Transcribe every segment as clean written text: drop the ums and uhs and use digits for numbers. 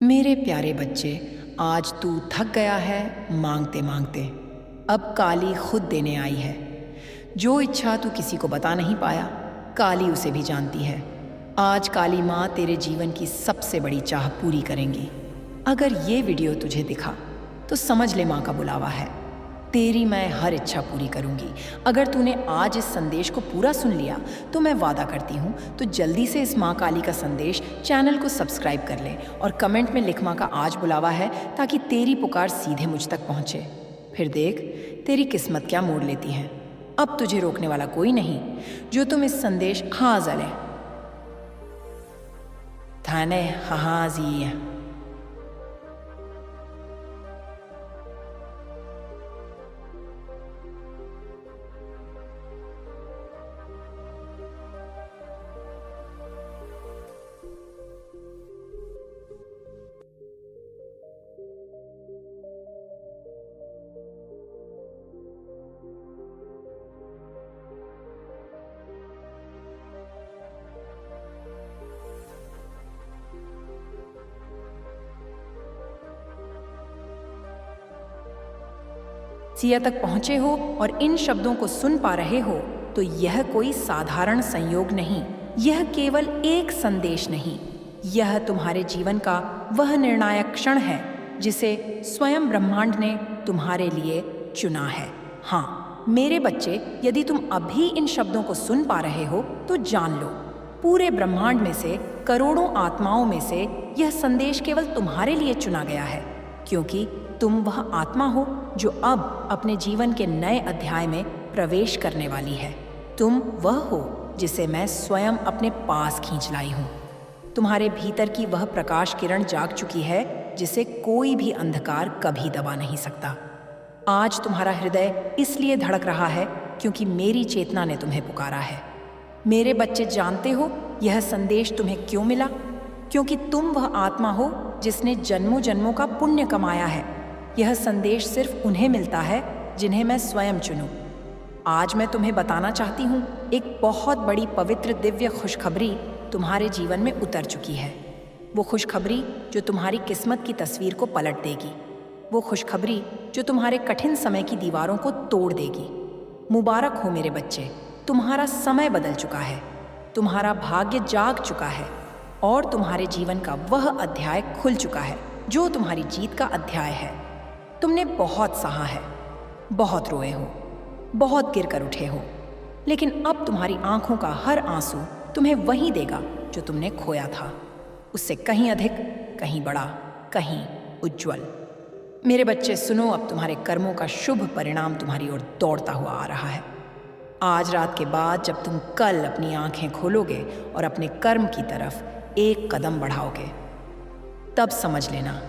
मेरे प्यारे बच्चे, आज तू थक गया है मांगते मांगते। अब काली खुद देने आई है। जो इच्छा तू किसी को बता नहीं पाया, काली उसे भी जानती है। आज काली माँ तेरे जीवन की सबसे बड़ी चाह पूरी करेंगी। अगर ये वीडियो तुझे दिखा तो समझ ले माँ का बुलावा है। तेरी मैं हर इच्छा पूरी करूंगी। अगर तूने आज इस संदेश को पूरा सुन लिया तो मैं वादा करती हूँ तो जल्दी से इस माँ काली का संदेश चैनल को सब्सक्राइब कर ले और कमेंट में लिख माँ का आज बुलावा है, ताकि तेरी पुकार सीधे मुझ तक पहुँचे। फिर देख तेरी किस्मत क्या मोड़ लेती है। अब तुझे रोकने वाला कोई नहीं। जो तुम इस संदेश हाँ जले थाने हाँ जी सिया तक पहुंचे हो और इन शब्दों को सुन पा रहे हो तो यह कोई साधारण संयोग नहीं, यह केवल एक संदेश नहीं, यह तुम्हारे जीवन का वह निर्णायक क्षण है जिसे स्वयं ब्रह्मांड ने तुम्हारे लिए चुना है। हाँ मेरे बच्चे, यदि तुम अभी इन शब्दों को सुन पा रहे हो तो जान लो, पूरे ब्रह्मांड में से करोड़ों आत्माओं में से यह संदेश केवल तुम्हारे लिए चुना गया है, क्योंकि तुम वह आत्मा हो जो अब अपने जीवन के नए अध्याय में प्रवेश करने वाली है। तुम वह हो जिसे मैं स्वयं अपने पास खींच लाई हूँ। तुम्हारे भीतर की वह प्रकाश किरण जाग चुकी है जिसे कोई भी अंधकार कभी दबा नहीं सकता। आज तुम्हारा हृदय इसलिए धड़क रहा है क्योंकि मेरी चेतना ने तुम्हें पुकारा है। मेरे बच्चे, जानते हो यह संदेश तुम्हें क्यों मिला? क्योंकि तुम वह आत्मा हो जिसने जन्मों जन्मों का पुण्य कमाया है। यह संदेश सिर्फ उन्हें मिलता है जिन्हें मैं स्वयं चुनूं। आज मैं तुम्हें बताना चाहती हूँ, एक बहुत बड़ी पवित्र दिव्य खुशखबरी तुम्हारे जीवन में उतर चुकी है। वो खुशखबरी जो तुम्हारी किस्मत की तस्वीर को पलट देगी। वो खुशखबरी जो तुम्हारे कठिन समय की दीवारों को तोड़ देगी। मुबारक हो मेरे बच्चे, तुम्हारा समय बदल चुका है, तुम्हारा भाग्य जाग चुका है और तुम्हारे जीवन का वह अध्याय खुल चुका है जो तुम्हारी जीत का अध्याय है। तुमने बहुत सहा है, बहुत रोए हो, बहुत गिर कर उठे हो, लेकिन अब तुम्हारी आंखों का हर आंसू तुम्हें वही देगा जो तुमने खोया था, उससे कहीं अधिक, कहीं बड़ा, कहीं उज्जवल। मेरे बच्चे सुनो, अब तुम्हारे कर्मों का शुभ परिणाम तुम्हारी ओर दौड़ता हुआ आ रहा है। आज रात के बाद जब तुम कल अपनी आंखें खोलोगे और अपने कर्म की तरफ एक कदम बढ़ाओगे, तब समझ लेना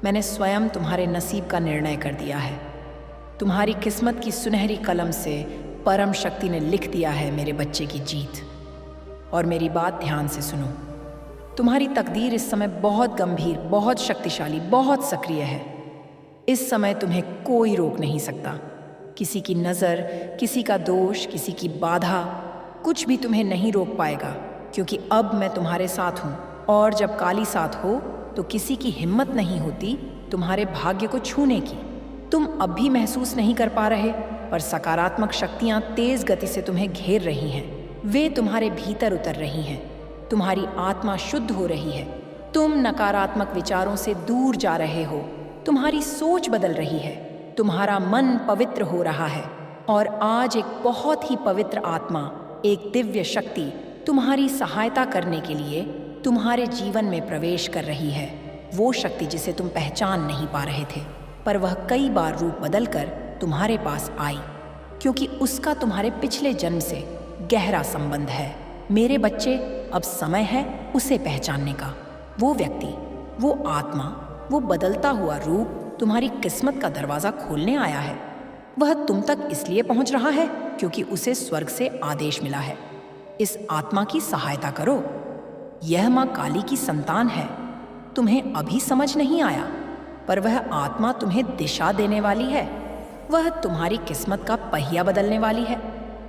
मैंने स्वयं तुम्हारे नसीब का निर्णय कर दिया है। तुम्हारी किस्मत की सुनहरी कलम से परम शक्ति ने लिख दिया है मेरे बच्चे की जीत। और मेरी बात ध्यान से सुनो, तुम्हारी तकदीर इस समय बहुत गंभीर, बहुत शक्तिशाली, बहुत सक्रिय है। इस समय तुम्हें कोई रोक नहीं सकता। किसी की नज़र, किसी का दोष, किसी की बाधा, कुछ भी तुम्हें नहीं रोक पाएगा, क्योंकि अब मैं तुम्हारे साथ हूँ। और जब काली साथ हो तो किसी की हिम्मत नहीं होती तुम्हारे भाग्य को छूने की। तुम अब भी महसूस नहीं कर पा रहे, पर सकारात्मक शक्तियाँ तेज गति से तुम्हें घेर रही हैं। वे तुम्हारे भीतर उतर रही हैं। तुम्हारी आत्मा शुद्ध हो रही है। तुम नकारात्मक विचारों से दूर जा रहे हो। तुम्हारी सोच बदल रही है। तुम्हारा मन पवित्र हो रहा है। और आज एक बहुत ही पवित्र आत्मा, एक दिव्य शक्ति तुम्हारी सहायता करने के लिए तुम्हारे जीवन में प्रवेश कर रही है। वो शक्ति जिसे तुम पहचान नहीं पा रहे थे, पर वह कई बार रूप बदलकर तुम्हारे पास आई, क्योंकि उसका तुम्हारे पिछले जन्म से गहरा संबंध है। मेरे बच्चे, अब समय है उसे पहचानने का। वो व्यक्ति, वो आत्मा, वो बदलता हुआ रूप तुम्हारी किस्मत का दरवाज़ा खोलने आया है। वह तुम तक इसलिए पहुंच रहा है क्योंकि उसे स्वर्ग से आदेश मिला है। इस आत्मा की सहायता करो। यह माँ काली की संतान है। तुम्हें अभी समझ नहीं आया, पर वह आत्मा तुम्हें दिशा देने वाली है। वह तुम्हारी किस्मत का पहिया बदलने वाली है।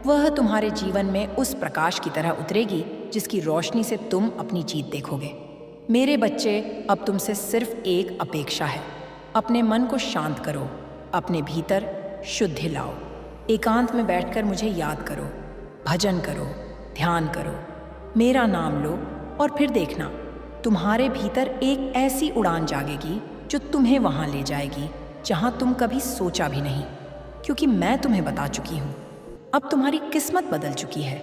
वह तुम्हारे जीवन में उस प्रकाश की तरह उतरेगी जिसकी रोशनी से तुम अपनी जीत देखोगे। मेरे बच्चे, अब तुमसे सिर्फ एक अपेक्षा है। अपने मन को शांत करो, अपने भीतर शुद्धि लाओ, एकांत में बैठकर मुझे याद करो, भजन करो, ध्यान करो, मेरा नाम लो और फिर देखना तुम्हारे भीतर एक ऐसी उड़ान जागेगी जो तुम्हें वहां ले जाएगी जहां तुम कभी सोचा भी नहीं, क्योंकि मैं तुम्हें बता चुकी हूं। अब तुम्हारी किस्मत बदल चुकी है।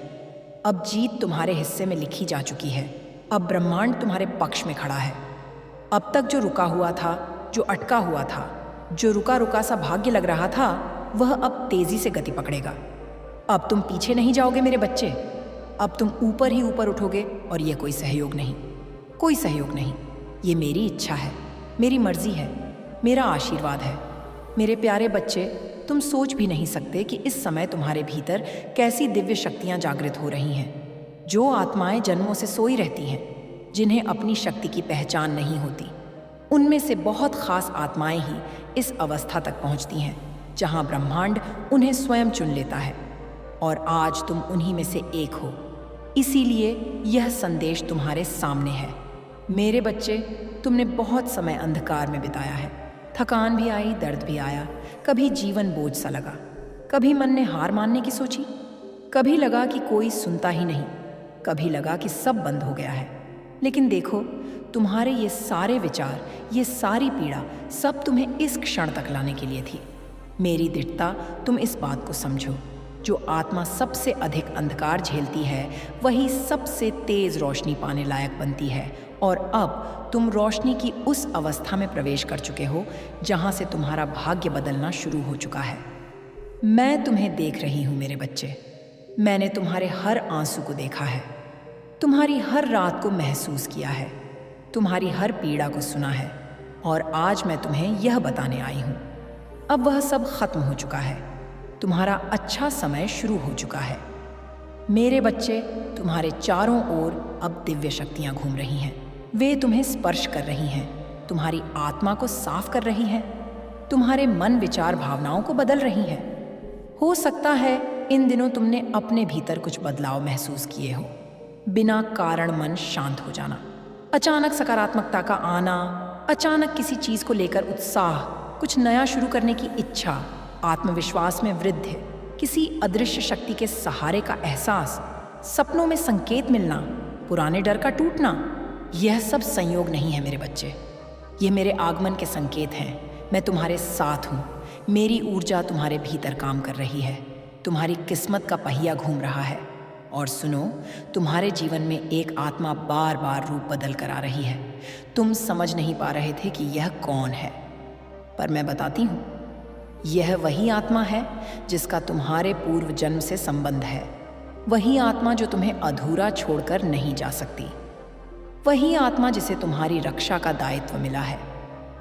अब जीत तुम्हारे हिस्से में लिखी जा चुकी है। अब ब्रह्मांड तुम्हारे पक्ष में खड़ा है। अब तक जो रुका हुआ था, जो अटका हुआ था, जो रुका रुका सा भाग्य लग रहा था, वह अब तेजी से गति पकड़ेगा। अब तुम पीछे नहीं जाओगे मेरे बच्चे, अब तुम ऊपर ही ऊपर उठोगे। और ये कोई सहयोग नहीं, कोई सहयोग नहीं, ये मेरी इच्छा है, मेरी मर्जी है, मेरा आशीर्वाद है। मेरे प्यारे बच्चे, तुम सोच भी नहीं सकते कि इस समय तुम्हारे भीतर कैसी दिव्य शक्तियां जागृत हो रही हैं। जो आत्माएं जन्मों से सोई रहती हैं, जिन्हें अपनी शक्ति की पहचान नहीं होती, उनमें से बहुत खास आत्माएं ही इस अवस्था तक पहुंचती हैं जहां ब्रह्मांड उन्हें स्वयं चुन लेता है। और आज तुम उन्हीं में से एक हो, इसीलिए यह संदेश तुम्हारे सामने है। मेरे बच्चे, तुमने बहुत समय अंधकार में बिताया है। थकान भी आई, दर्द भी आया, कभी जीवन बोझ सा लगा, कभी मन ने हार मानने की सोची, कभी लगा कि कोई सुनता ही नहीं, कभी लगा कि सब बंद हो गया है। लेकिन देखो, तुम्हारे ये सारे विचार, ये सारी पीड़ा, सब तुम्हें इस क्षण तक लाने के लिए थी। मेरी दृढ़ता, तुम इस बात को समझो, जो आत्मा सबसे अधिक अंधकार झेलती है, वही सबसे तेज रोशनी पाने लायक बनती है। और अब तुम रोशनी की उस अवस्था में प्रवेश कर चुके हो जहां से तुम्हारा भाग्य बदलना शुरू हो चुका है। मैं तुम्हें देख रही हूं मेरे बच्चे। मैंने तुम्हारे हर आंसू को देखा है, तुम्हारी हर रात को महसूस किया है, तुम्हारी हर पीड़ा को सुना है। और आज मैं तुम्हें यह बताने आई हूं, अब वह सब खत्म हो चुका है। तुम्हारा अच्छा समय शुरू हो चुका है। मेरे बच्चे, तुम्हारे चारों ओर अब दिव्य शक्तियां घूम रही हैं। वे तुम्हें स्पर्श कर रही हैं, तुम्हारी आत्मा को साफ कर रही हैं, तुम्हारे मन, विचार, भावनाओं को बदल रही हैं। हो सकता है इन दिनों तुमने अपने भीतर कुछ बदलाव महसूस किए हो। बिना कारण मन शांत हो जाना, अचानक सकारात्मकता का आना, अचानक किसी चीज को लेकर उत्साह, कुछ नया शुरू करने की इच्छा, आत्मविश्वास में वृद्धि, किसी अदृश्य शक्ति के सहारे का एहसास, सपनों में संकेत मिलना, पुराने डर का टूटना। यह सब संयोग नहीं है मेरे बच्चे, ये मेरे आगमन के संकेत हैं। मैं तुम्हारे साथ हूँ, मेरी ऊर्जा तुम्हारे भीतर काम कर रही है, तुम्हारी किस्मत का पहिया घूम रहा है। और सुनो, तुम्हारे जीवन में एक आत्मा बार बार रूप बदल कर आ रही है। तुम समझ नहीं पा रहे थे कि यह कौन है, पर मैं बताती हूँ, यह वही आत्मा है जिसका तुम्हारे पूर्व जन्म से संबंध है। वही आत्मा जो तुम्हें अधूरा छोड़कर नहीं जा सकती। वही आत्मा जिसे तुम्हारी रक्षा का दायित्व मिला है।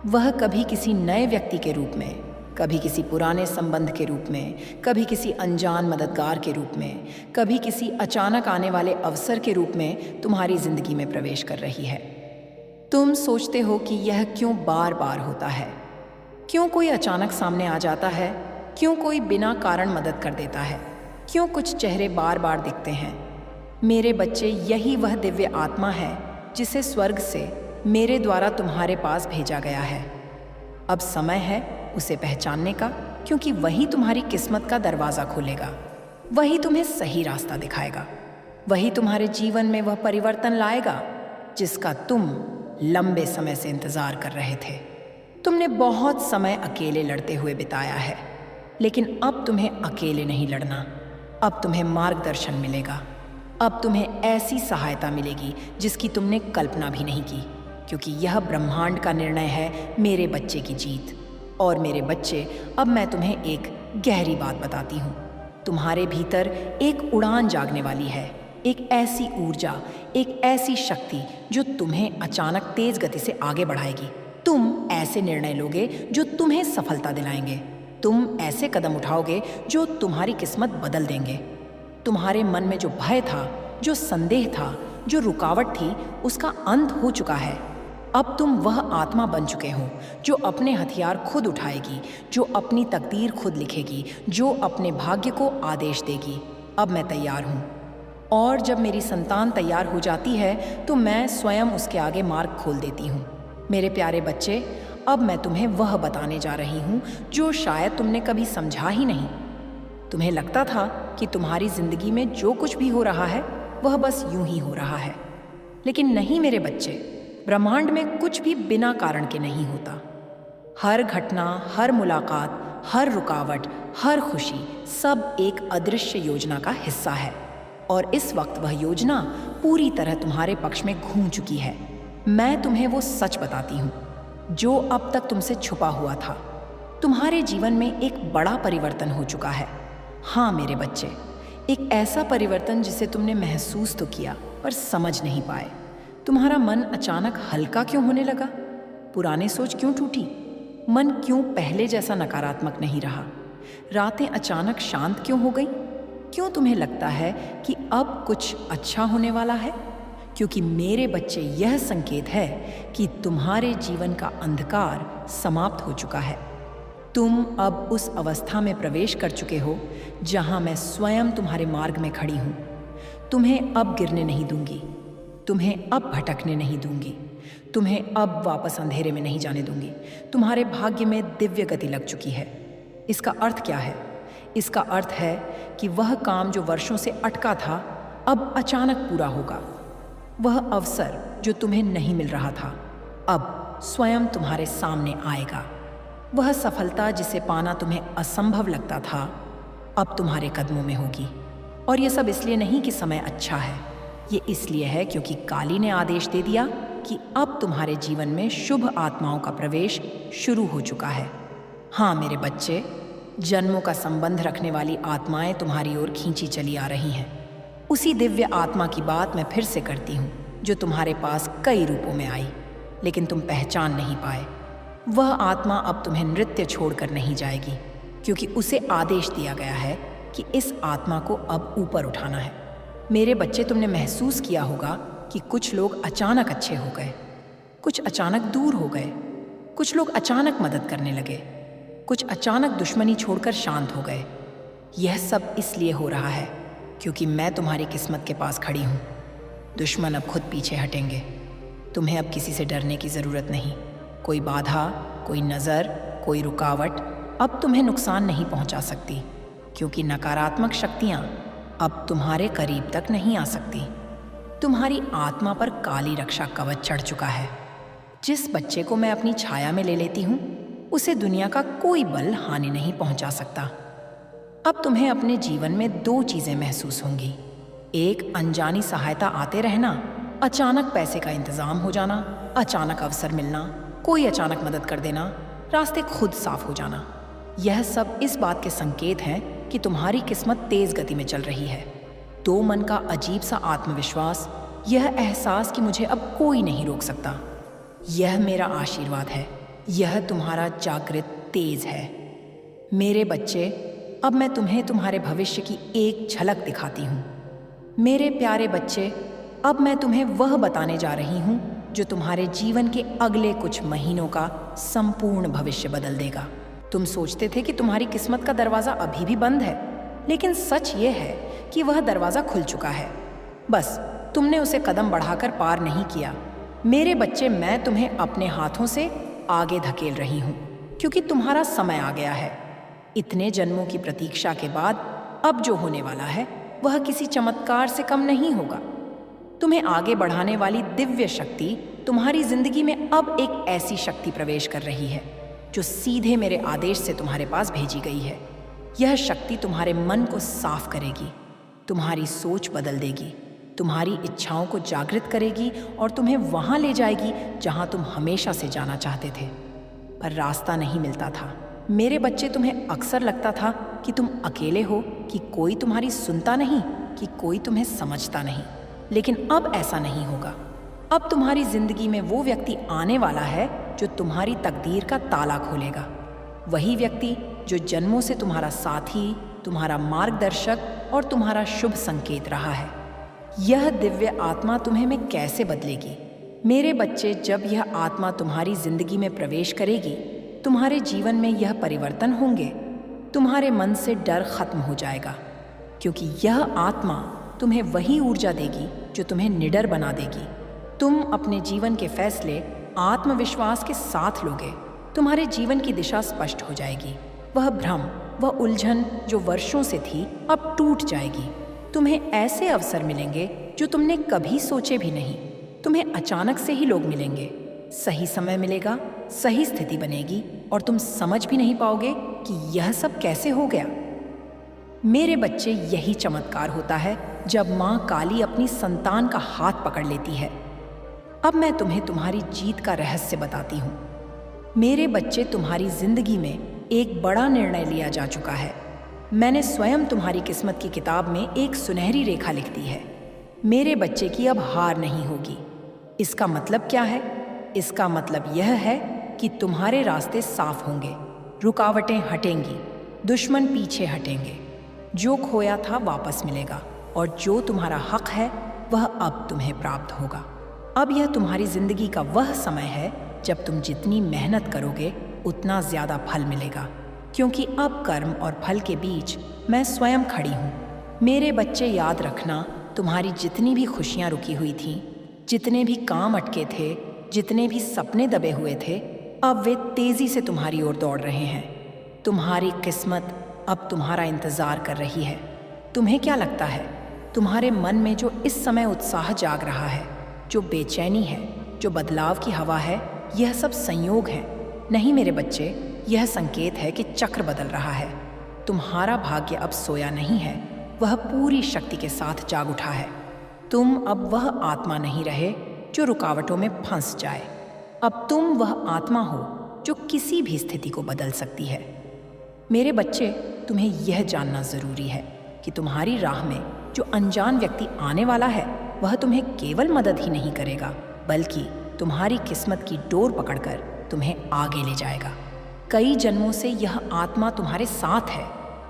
वह कभी किसी नए व्यक्ति के रूप में, कभी किसी पुराने संबंध के रूप में, कभी किसी अनजान मददगार के रूप में, कभी किसी अचानक आने वाले अवसर के रूप में तुम्हारी जिंदगी में प्रवेश कर रही है। तुम सोचते हो कि यह क्यों बार बार होता है, क्यों कोई अचानक सामने आ जाता है, क्यों कोई बिना कारण मदद कर देता है, क्यों कुछ चेहरे बार बार दिखते हैं। मेरे बच्चे, यही वह दिव्य आत्मा है जिसे स्वर्ग से मेरे द्वारा तुम्हारे पास भेजा गया है। अब समय है उसे पहचानने का, क्योंकि वही तुम्हारी किस्मत का दरवाज़ा खोलेगा, वही तुम्हें सही रास्ता दिखाएगा, वही तुम्हारे जीवन में वह परिवर्तन लाएगा जिसका तुम लंबे समय से इंतज़ार कर रहे थे। तुमने बहुत समय अकेले लड़ते हुए बिताया है, लेकिन अब तुम्हें अकेले नहीं लड़ना। अब तुम्हें मार्गदर्शन मिलेगा, अब तुम्हें ऐसी सहायता मिलेगी जिसकी तुमने कल्पना भी नहीं की, क्योंकि यह ब्रह्मांड का निर्णय है मेरे बच्चे की जीत। और मेरे बच्चे, अब मैं तुम्हें एक गहरी बात बताती हूँ। तुम्हारे भीतर एक उड़ान जागने वाली है, एक ऐसी ऊर्जा, एक ऐसी शक्ति जो तुम्हें अचानक तेज गति से आगे बढ़ाएगी। तुम ऐसे निर्णय लोगे जो तुम्हें सफलता दिलाएंगे। तुम ऐसे कदम उठाओगे जो तुम्हारी किस्मत बदल देंगे। तुम्हारे मन में जो भय था, जो संदेह था, जो रुकावट थी, उसका अंत हो चुका है। अब तुम वह आत्मा बन चुके हो जो अपने हथियार खुद उठाएगी, जो अपनी तकदीर खुद लिखेगी, जो अपने भाग्य को आदेश देगी। अब मैं तैयार हूँ। और जब मेरी संतान तैयार हो जाती है तो मैं स्वयं उसके आगे मार्ग खोल देती हूँ। मेरे प्यारे बच्चे, अब मैं तुम्हें वह बताने जा रही हूँ जो शायद तुमने कभी समझा ही नहीं। तुम्हें लगता था कि तुम्हारी जिंदगी में जो कुछ भी हो रहा है वह बस यूं ही हो रहा है, लेकिन नहीं मेरे बच्चे, ब्रह्मांड में कुछ भी बिना कारण के नहीं होता। हर घटना, हर मुलाकात, हर रुकावट, हर खुशी सब एक अदृश्य योजना का हिस्सा है और इस वक्त वह योजना पूरी तरह तुम्हारे पक्ष में घूम चुकी है। मैं तुम्हें वो सच बताती हूँ जो अब तक तुमसे छुपा हुआ था। तुम्हारे जीवन में एक बड़ा परिवर्तन हो चुका है। हाँ मेरे बच्चे, एक ऐसा परिवर्तन जिसे तुमने महसूस तो किया पर समझ नहीं पाए। तुम्हारा मन अचानक हल्का क्यों होने लगा? पुराने सोच क्यों टूटी? मन क्यों पहले जैसा नकारात्मक नहीं रहा? रातें अचानक शांत क्यों हो गई? क्यों तुम्हें लगता है कि अब कुछ अच्छा होने वाला है? क्योंकि मेरे बच्चे, यह संकेत है कि तुम्हारे जीवन का अंधकार समाप्त हो चुका है। तुम अब उस अवस्था में प्रवेश कर चुके हो जहां मैं स्वयं तुम्हारे मार्ग में खड़ी हूं। तुम्हें अब गिरने नहीं दूंगी, तुम्हें अब भटकने नहीं दूंगी, तुम्हें अब वापस अंधेरे में नहीं जाने दूंगी। तुम्हारे भाग्य में दिव्य गति लग चुकी है। इसका अर्थ क्या है? इसका अर्थ है कि वह काम जो वर्षों से अटका था अब अचानक पूरा होगा। वह अवसर जो तुम्हें नहीं मिल रहा था अब स्वयं तुम्हारे सामने आएगा। वह सफलता जिसे पाना तुम्हें असंभव लगता था अब तुम्हारे कदमों में होगी। और यह सब इसलिए नहीं कि समय अच्छा है, ये इसलिए है क्योंकि काली ने आदेश दे दिया कि अब तुम्हारे जीवन में शुभ आत्माओं का प्रवेश शुरू हो चुका है। हाँ मेरे बच्चे, जन्मों का संबंध रखने वाली आत्माएं तुम्हारी ओर खींची चली आ रही हैं। उसी दिव्य आत्मा की बात मैं फिर से करती हूँ जो तुम्हारे पास कई रूपों में आई, लेकिन तुम पहचान नहीं पाए। वह आत्मा अब तुम्हें नृत्य छोड़कर नहीं जाएगी, क्योंकि उसे आदेश दिया गया है कि इस आत्मा को अब ऊपर उठाना है। मेरे बच्चे, तुमने महसूस किया होगा कि कुछ लोग अचानक अच्छे हो गए, कुछ अचानक दूर हो गए, कुछ लोग अचानक मदद करने लगे, कुछ अचानक दुश्मनी छोड़कर शांत हो गए। यह सब इसलिए हो रहा है क्योंकि मैं तुम्हारी किस्मत के पास खड़ी हूँ। दुश्मन अब खुद पीछे हटेंगे। तुम्हें अब किसी से डरने की ज़रूरत नहीं। कोई बाधा, कोई नज़र, कोई रुकावट अब तुम्हें नुकसान नहीं पहुँचा सकती, क्योंकि नकारात्मक शक्तियाँ अब तुम्हारे करीब तक नहीं आ सकती। तुम्हारी आत्मा पर काली रक्षा कवच चढ़ चुका है। जिस बच्चे को मैं अपनी छाया में ले लेती हूँ उसे दुनिया का कोई बल हानि नहीं पहुँचा सकता। अब तुम्हें अपने जीवन में दो चीज़ें महसूस होंगी। एक, अनजानी सहायता आते रहना, अचानक पैसे का इंतज़ाम हो जाना, अचानक अवसर मिलना, कोई अचानक मदद कर देना, रास्ते खुद साफ हो जाना। यह सब इस बात के संकेत हैं कि तुम्हारी किस्मत तेज़ गति में चल रही है। तो मन का अजीब सा आत्मविश्वास, यह एहसास कि मुझे अब कोई नहीं रोक सकता, यह मेरा आशीर्वाद है। यह तुम्हारा जागृत तेज है। मेरे बच्चे, अब मैं तुम्हें तुम्हारे भविष्य की एक झलक दिखाती हूँ। मेरे प्यारे बच्चे, अब मैं तुम्हें वह बताने जा रही हूँ जो तुम्हारे जीवन के अगले कुछ महीनों का संपूर्ण भविष्य बदल देगा। तुम सोचते थे कि तुम्हारी किस्मत का दरवाज़ा अभी भी बंद है, लेकिन सच ये है कि वह दरवाज़ा खुल चुका है, बस तुमने उसे कदम बढ़ाकर पार नहीं किया। मेरे बच्चे, मैं तुम्हें अपने हाथों से आगे धकेल रही हूँ, क्योंकि तुम्हारा समय आ गया है। इतने जन्मों की प्रतीक्षा के बाद अब जो होने वाला है वह किसी चमत्कार से कम नहीं होगा। तुम्हें आगे बढ़ाने वाली दिव्य शक्ति तुम्हारी जिंदगी में अब एक ऐसी शक्ति प्रवेश कर रही है जो सीधे मेरे आदेश से तुम्हारे पास भेजी गई है। यह शक्ति तुम्हारे मन को साफ करेगी, तुम्हारी सोच बदल देगी, तुम्हारी इच्छाओं को जागृत करेगी और तुम्हें वहां ले जाएगी जहां तुम हमेशा से जाना चाहते थे, पर रास्ता नहीं मिलता था। मेरे बच्चे, तुम्हें अक्सर लगता था कि तुम अकेले हो, कि कोई तुम्हारी सुनता नहीं, कि कोई तुम्हें समझता नहीं, लेकिन अब ऐसा नहीं होगा। अब तुम्हारी जिंदगी में वो व्यक्ति आने वाला है जो तुम्हारी तकदीर का ताला खोलेगा। वही व्यक्ति जो जन्मों से तुम्हारा साथी, तुम्हारा मार्गदर्शक और तुम्हारा शुभ संकेत रहा है। यह दिव्य आत्मा तुम्हें में कैसे बदलेगी? मेरे बच्चे, जब यह आत्मा तुम्हारी जिंदगी में प्रवेश करेगी, तुम्हारे जीवन में यह परिवर्तन होंगे। तुम्हारे मन से डर खत्म हो जाएगा, क्योंकि यह आत्मा तुम्हें वही ऊर्जा देगी जो तुम्हें निडर बना देगी। तुम अपने जीवन के फैसले आत्मविश्वास के साथ लोगे। तुम्हारे जीवन की दिशा स्पष्ट हो जाएगी। वह भ्रम, वह उलझन जो वर्षों से थी, अब टूट जाएगी। तुम्हें ऐसे अवसर मिलेंगे जो तुमने कभी सोचे भी नहीं। तुम्हें अचानक से ही लोग मिलेंगे, सही समय मिलेगा, सही स्थिति बनेगी और तुम समझ भी नहीं पाओगे कि यह सब कैसे हो गया। मेरे बच्चे, यही चमत्कार होता है जब माँ काली अपनी संतान का हाथ पकड़ लेती है। अब मैं तुम्हें तुम्हारी जीत का रहस्य बताती हूँ। मेरे बच्चे, तुम्हारी जिंदगी में एक बड़ा निर्णय लिया जा चुका है। मैंने स्वयं तुम्हारी किस्मत की किताब में एक सुनहरी रेखा लिख दी है। मेरे बच्चे की अब हार नहीं होगी। इसका मतलब क्या है? इसका मतलब यह है कि तुम्हारे रास्ते साफ होंगे, रुकावटें हटेंगी, दुश्मन पीछे हटेंगे। जो खोया था वापस मिलेगा और जो तुम्हारा हक है वह अब तुम्हें प्राप्त होगा। अब यह तुम्हारी जिंदगी का वह समय है जब तुम जितनी मेहनत करोगे उतना ज्यादा फल मिलेगा, क्योंकि अब कर्म और फल के बीच मैं स्वयं खड़ी हूँ। मेरे बच्चे, याद रखना, तुम्हारी जितनी भी खुशियाँ रुकी हुई थीं, जितने भी काम अटके थे, जितने भी सपने दबे हुए थे, अब वे तेजी से तुम्हारी ओर दौड़ रहे हैं। तुम्हारी किस्मत अब तुम्हारा इंतजार कर रही है। तुम्हें क्या लगता है? तुम्हारे मन में जो इस समय उत्साह जाग रहा है, जो बेचैनी है, जो बदलाव की हवा है, यह सब संयोग है। नहीं मेरे बच्चे, यह संकेत है कि चक्र बदल रहा है। तुम्हारा भाग्य अब सोया नहीं है, वह पूरी शक्ति के साथ जाग उठा है। तुम अब वह आत्मा नहीं रहे जो रुकावटों में फंस जाए। अब तुम वह आत्मा हो जो किसी भी स्थिति को बदल सकती है। मेरे बच्चे, तुम्हें यह जानना जरूरी है कि तुम्हारी राह में जो अनजान व्यक्ति आने वाला है, वह तुम्हें केवल मदद ही नहीं करेगा, बल्कि तुम्हारी किस्मत की डोर पकड़कर तुम्हें आगे ले जाएगा। कई जन्मों से यह आत्मा तुम्हारे साथ है।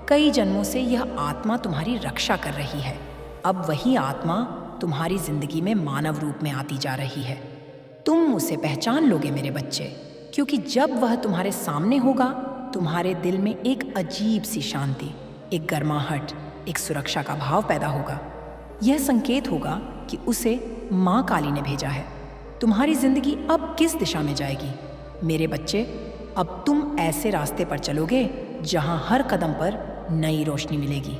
कई जन्मों से यह आत्मा तुम्हारी रक्षा कर रही है। अब वही आत्मा तुम्हारी जिंदगी में मानव रूप में आती जा रही है। तुम उसे पहचान लोगे मेरे बच्चे, क्योंकि जब वह तुम्हारे सामने होगा, तुम्हारे दिल में एक अजीब सी शांति, एक गर्माहट, एक सुरक्षा का भाव पैदा होगा। यह संकेत होगा कि उसे माँ काली ने भेजा है। तुम्हारी जिंदगी अब किस दिशा में जाएगी? मेरे बच्चे, अब तुम ऐसे रास्ते पर चलोगे जहां हर कदम पर नई रोशनी मिलेगी।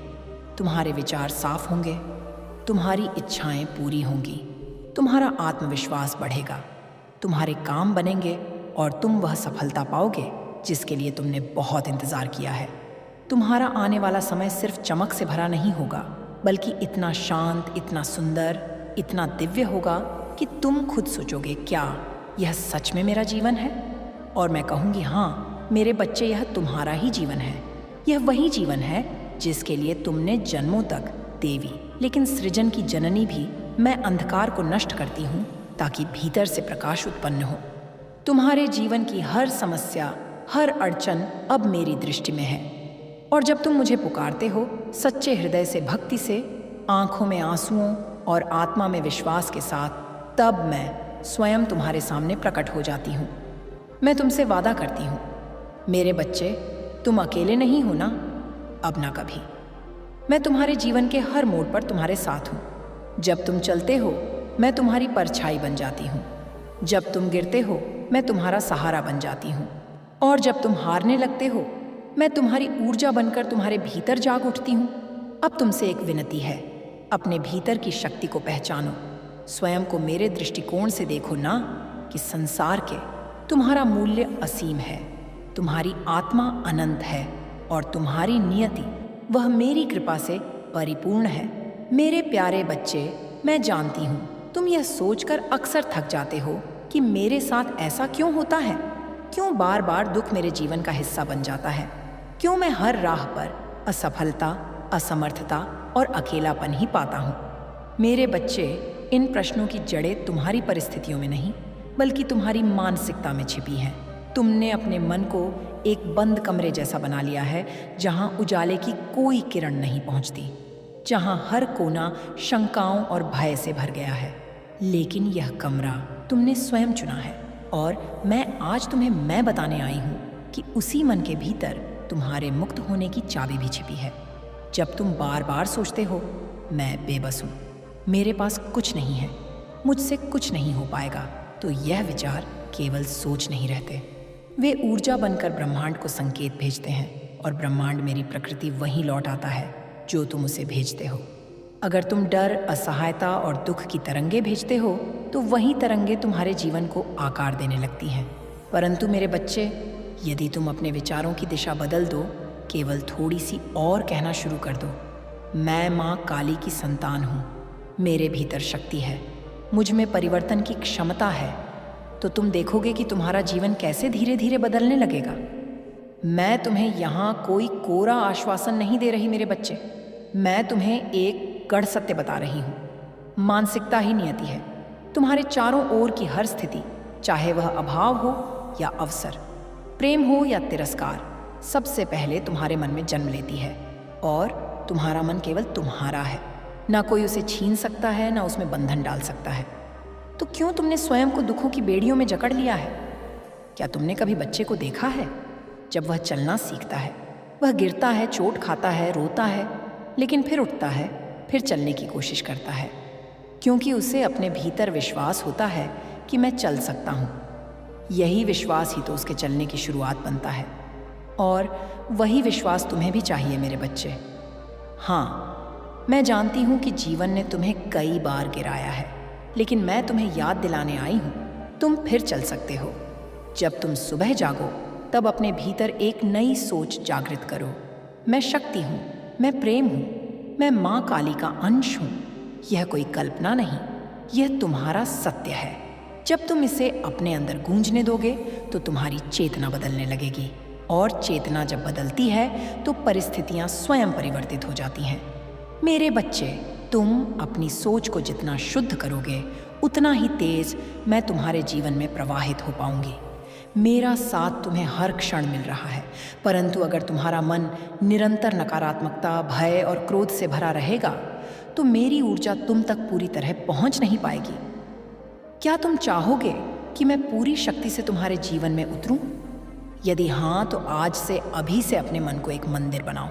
तुम्हारे विचार साफ होंगे, तुम्हारी इच्छाएं पूरी होंगी, तुम्हारा आत्मविश्वास बढ़ेगा, तुम्हारे काम बनेंगे और तुम वह सफलता पाओगे जिसके लिए तुमने बहुत इंतजार किया है। तुम्हारा आने वाला समय सिर्फ चमक से भरा नहीं होगा, बल्कि इतना शांत, इतना सुंदर, इतना दिव्य होगा कि तुम खुद सोचोगे, क्या यह सच में मेरा जीवन है? और मैं कहूँगी, हाँ मेरे बच्चे, यह तुम्हारा ही जीवन है। यह वही जीवन है जिसके लिए तुमने जन्मों तक देवी, लेकिन सृजन की जननी भी मैं अंधकार को नष्ट करती हूँ ताकि भीतर से प्रकाश उत्पन्न हो। तुम्हारे जीवन की हर समस्या, हर अड़चन अब मेरी दृष्टि में है। और जब तुम मुझे पुकारते हो सच्चे हृदय से, भक्ति से, आंखों में आंसुओं और आत्मा में विश्वास के साथ, तब मैं स्वयं तुम्हारे सामने प्रकट हो जाती हूँ। मैं तुमसे वादा करती हूँ मेरे बच्चे, तुम अकेले नहीं हो ना, अब ना कभी। मैं तुम्हारे जीवन के हर मोड़ पर तुम्हारे साथ हूँ। जब तुम चलते हो मैं तुम्हारी परछाई बन जाती हूँ। जब तुम गिरते हो मैं तुम्हारा सहारा बन जाती हूँ। और जब तुम हारने लगते हो मैं तुम्हारी ऊर्जा बनकर तुम्हारे भीतर जाग उठती हूँ। अब तुमसे एक विनती है, अपने भीतर की शक्ति को पहचानो। स्वयं को मेरे दृष्टिकोण से देखो ना, कि संसार के तुम्हारा मूल्य असीम है, तुम्हारी आत्मा अनंत है और तुम्हारी नियति वह मेरी कृपा से परिपूर्ण है। मेरे प्यारे बच्चे, मैं जानती हूँ तुम यह सोचकर अक्सर थक जाते हो कि मेरे साथ ऐसा क्यों होता है, क्यों बार बार दुख मेरे जीवन का हिस्सा बन जाता है, क्यों मैं हर राह पर असफलता, असमर्थता और अकेलापन ही पाता हूँ। मेरे बच्चे, इन प्रश्नों की जड़ें तुम्हारी परिस्थितियों में नहीं, बल्कि तुम्हारी मानसिकता में छिपी हैं। तुमने अपने मन को एक बंद कमरे जैसा बना लिया है, जहां उजाले की कोई किरण नहीं पहुंचती, जहां हर कोना शंकाओं और भय से भर गया है। लेकिन यह कमरा तुमने स्वयं चुना है और मैं आज तुम्हें मैं बताने आई हूँ कि उसी मन के भीतर तुम्हारे मुक्त होने की चाबी भी छिपी है। जब तुम बार बार सोचते हो मैं बेबस हूँ, मेरे पास कुछ नहीं है, मुझसे कुछ नहीं हो पाएगा, तो यह विचार केवल सोच नहीं रहते, वे ऊर्जा बनकर ब्रह्मांड को संकेत भेजते हैं और ब्रह्मांड मेरी प्रकृति वहीं लौट आता है जो तुम उसे भेजते हो। अगर तुम डर, असहायता और दुख की तरंगे भेजते हो तो वही तरंगे तुम्हारे जीवन को आकार देने लगती हैं। परंतु मेरे बच्चे, यदि तुम अपने विचारों की दिशा बदल दो, केवल थोड़ी सी और कहना शुरू कर दो, मैं माँ काली की संतान हूँ, मेरे भीतर शक्ति है, मुझ में परिवर्तन की क्षमता है, तो तुम देखोगे कि तुम्हारा जीवन कैसे धीरे धीरे बदलने लगेगा। मैं तुम्हें यहाँ कोई कोरा आश्वासन नहीं दे रही मेरे बच्चे, मैं तुम्हें एक गढ़ सत्य बता रही हूँ। मानसिकता ही नियति है। तुम्हारे चारों ओर की हर स्थिति, चाहे वह अभाव हो या अवसर, प्रेम हो या तिरस्कार, सबसे पहले तुम्हारे मन में जन्म लेती है और तुम्हारा मन केवल तुम्हारा है, ना कोई उसे छीन सकता है, ना उसमें बंधन डाल सकता है। तो क्यों तुमने स्वयं को दुखों की बेड़ियों में जकड़ लिया है? क्या तुमने कभी बच्चे को देखा है जब वह चलना सीखता है? वह गिरता है, चोट खाता है, रोता है, लेकिन फिर उठता है, फिर चलने की कोशिश करता है, क्योंकि उसे अपने भीतर विश्वास होता है कि मैं चल सकता हूँ। यही विश्वास ही तो उसके चलने की शुरुआत बनता है, और वही विश्वास तुम्हें भी चाहिए मेरे बच्चे। हाँ, मैं जानती हूँ कि जीवन ने तुम्हें कई बार गिराया है, लेकिन मैं तुम्हें याद दिलाने आई हूँ, तुम फिर चल सकते हो। जब तुम सुबह जागो तब अपने भीतर एक नई सोच जागृत करो। मैं शक्ति हूँ, मैं प्रेम हूँ, मैं माँ काली का अंश हूँ। यह कोई कल्पना नहीं, यह तुम्हारा सत्य है। जब तुम इसे अपने अंदर गूंजने दोगे तो तुम्हारी चेतना बदलने लगेगी, और चेतना जब बदलती है तो परिस्थितियाँ स्वयं परिवर्तित हो जाती हैं। मेरे बच्चे, तुम अपनी सोच को जितना शुद्ध करोगे उतना ही तेज मैं तुम्हारे जीवन में प्रवाहित हो पाऊंगी। मेरा साथ तुम्हें हर क्षण मिल रहा है, परंतु अगर तुम्हारा मन निरंतर नकारात्मकता, भय और क्रोध से भरा रहेगा तो मेरी ऊर्जा तुम तक पूरी तरह पहुंच नहीं पाएगी। क्या तुम चाहोगे कि मैं पूरी शक्ति से तुम्हारे जीवन में उतरूं? यदि हाँ, तो आज से अभी से अपने मन को एक मंदिर बनाओ।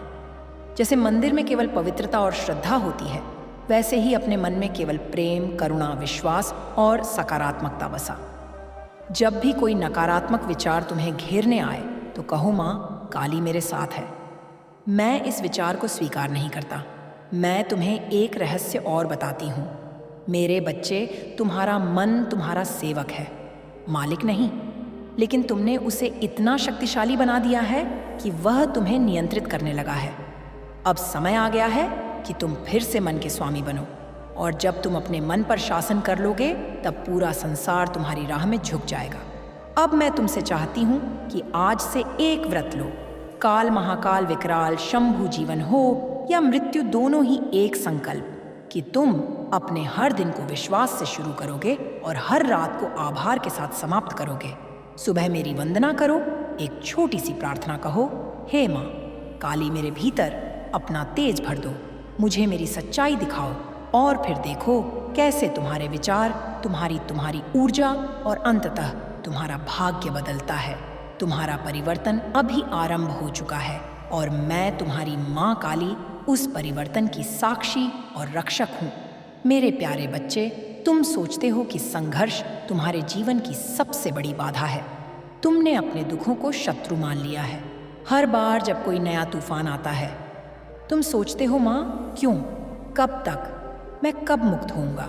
जैसे मंदिर में केवल पवित्रता और श्रद्धा होती है, वैसे ही अपने मन में केवल प्रेम, करुणा, विश्वास और सकारात्मकता बसा। जब भी कोई नकारात्मक विचार तुम्हें घेरने आए तो कहो, माँ काली मेरे साथ है। मैं इस विचार को स्वीकार नहीं करता। मैं तुम्हें एक रहस्य और बताती हूँ। मेरे बच्चे, तुम्हारा मन तुम्हारा सेवक है, मालिक नहीं, लेकिन तुमने उसे इतना शक्तिशाली बना दिया है कि वह तुम्हें नियंत्रित करने लगा है। अब समय आ गया है कि तुम फिर से मन के स्वामी बनो, और जब तुम अपने मन पर शासन कर लोगे तब पूरा संसार तुम्हारी राह में झुक जाएगा। अब मैं तुमसे चाहती हूँ कि आज से एक व्रत लो। काल, महाकाल, विकराल, शंभु जीवन हो या मृत्यु, दोनों ही एक संकल्प कि तुम अपने हर दिन को विश्वास से शुरू करोगे और हर रात को आभार के साथ समाप्त करोगे। सुबह मेरी वंदना करो, एक छोटी सी प्रार्थना कहो, हे माँ काली, मेरे भीतर अपना तेज भर दो, मुझे मेरी सच्चाई दिखाओ, और फिर देखो कैसे तुम्हारे विचार, तुम्हारी ऊर्जा और अंततः तुम्हारा भाग्य बदलता है। तुम्हारा परिवर्तन अभी आरंभ हो चुका है, और मैं तुम्हारी माँ काली उस परिवर्तन की साक्षी और रक्षक हूँ। मेरे प्यारे बच्चे, तुम सोचते हो कि संघर्ष तुम्हारे जीवन की सबसे बड़ी बाधा है। तुमने अपने दुखों को शत्रु मान लिया है। हर बार जब कोई नया तूफान आता है तुम सोचते हो, माँ क्यों, कब तक, मैं कब मुक्त होऊंगा,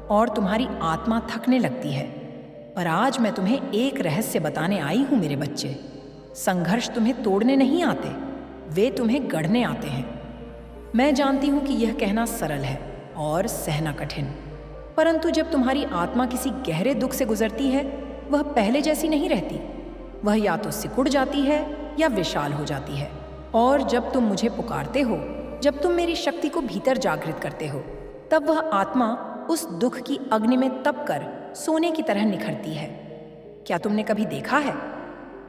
और तुम्हारी आत्मा थकने लगती है। पर आज मैं तुम्हें एक रहस्य बताने आई हूँ मेरे बच्चे। संघर्ष तुम्हें तोड़ने नहीं आते, वे तुम्हें गढ़ने आते हैं। मैं जानती हूँ कि यह कहना सरल है और सहना कठिन, परंतु जब तुम्हारी आत्मा किसी गहरे दुख से गुजरती है, वह पहले जैसी नहीं रहती। वह या तो सिकुड़ जाती है या विशाल हो जाती है। और जब तुम मुझे पुकारते हो, जब तुम मेरी शक्ति को भीतर जागृत करते हो, तब वह आत्मा उस दुख की अग्नि में तप कर सोने की तरह निखरती है। क्या तुमने कभी देखा है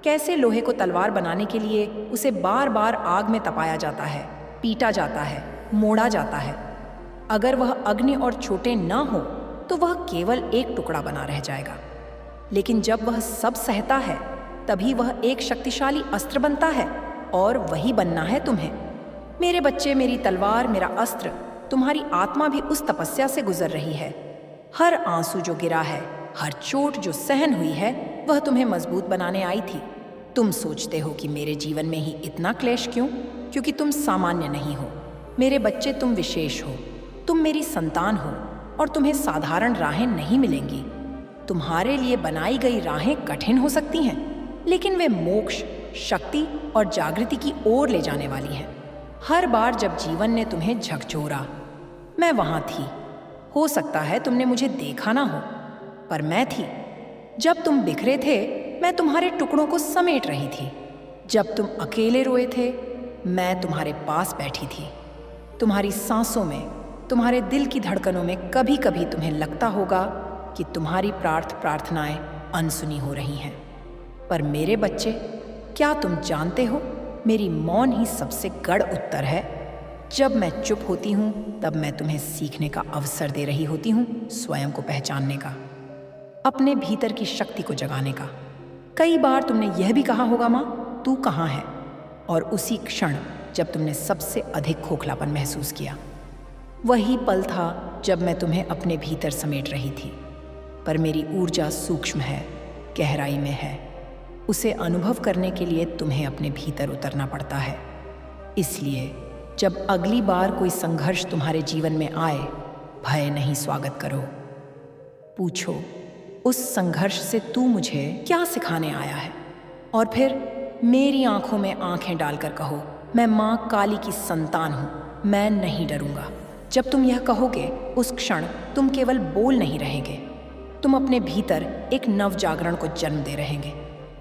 कैसे लोहे को तलवार बनाने के लिए उसे बार बार आग में तपाया जाता है, पीटा जाता है, मोड़ा जाता है? अगर वह अग्नि और छोटे न हो तो वह केवल एक टुकड़ा बना रह जाएगा, लेकिन जब वह सब सहता है तभी वह एक शक्तिशाली अस्त्र बनता है, और वही बनना है तुम्हें। मेरे बच्चे, मेरी तलवार, मेरा अस्त्र, तुम्हारी आत्मा भी उस तपस्या से गुजर रही है। हर आंसू जो गिरा है, हर चोट जो सहन हुई है, वह तुम्हें मजबूत बनाने आई थी। तुम सोचते हो कि मेरे जीवन में ही इतना क्लेश क्यों? क्योंकि तुम सामान्य नहीं हो। मेरे बच्चे, तुम विशेष हो। तुम मेरी संतान हो और तुम्हें साधारण राहें नहीं मिलेंगी। तुम्हारे लिए बनाई गई राहें कठिन हो सकती हैं, लेकिन वे मोक्ष, शक्ति और जागृति की ओर ले जाने वाली हैं। हर बार जब जीवन ने तुम्हें झकझोरा, मैं वहां थी। हो सकता है तुमने मुझे देखा ना हो, पर मैं थी। जब तुम बिखरे थे, मैं तुम्हारे टुकड़ों को समेट रही थी। जब तुम अकेले रोए थे, मैं तुम्हारे पास बैठी थी। तुम्हारी सांसों में, तुम्हारे दिल की धड़कनों में कभी कभी तुम्हें लगता होगा कि तुम्हारी प्रार्थनाएं अनसुनी हो रही हैं। पर मेरे बच्चे, क्या तुम जानते हो, मेरी मौन ही सबसे गढ़ उत्तर है। जब मैं चुप होती हूँ, तब मैं तुम्हें सीखने का अवसर दे रही होती हूँ, स्वयं को पहचानने का, अपने भीतर की शक्ति को जगाने का। कई बार तुमने यह भी कहा होगा, माँ तू कहाँ है? और उसी क्षण जब तुमने सबसे अधिक खोखलापन महसूस किया, वही पल था जब मैं तुम्हें अपने भीतर समेट रही थी। पर मेरी ऊर्जा सूक्ष्म है, गहराई में है। उसे अनुभव करने के लिए तुम्हें अपने भीतर उतरना पड़ता है। इसलिए जब अगली बार कोई संघर्ष तुम्हारे जीवन में आए, भय नहीं स्वागत करो। पूछो, उस संघर्ष से तू मुझे क्या सिखाने आया है? और फिर मेरी आंखों में आंखें डालकर कहो, मैं माँ काली की संतान हूँ, मैं नहीं डरूंगा। जब तुम यह कहोगे, उस क्षण तुम केवल बोल नहीं रहेंगे, तुम अपने भीतर एक नव जागरण को जन्म दे रहेंगे।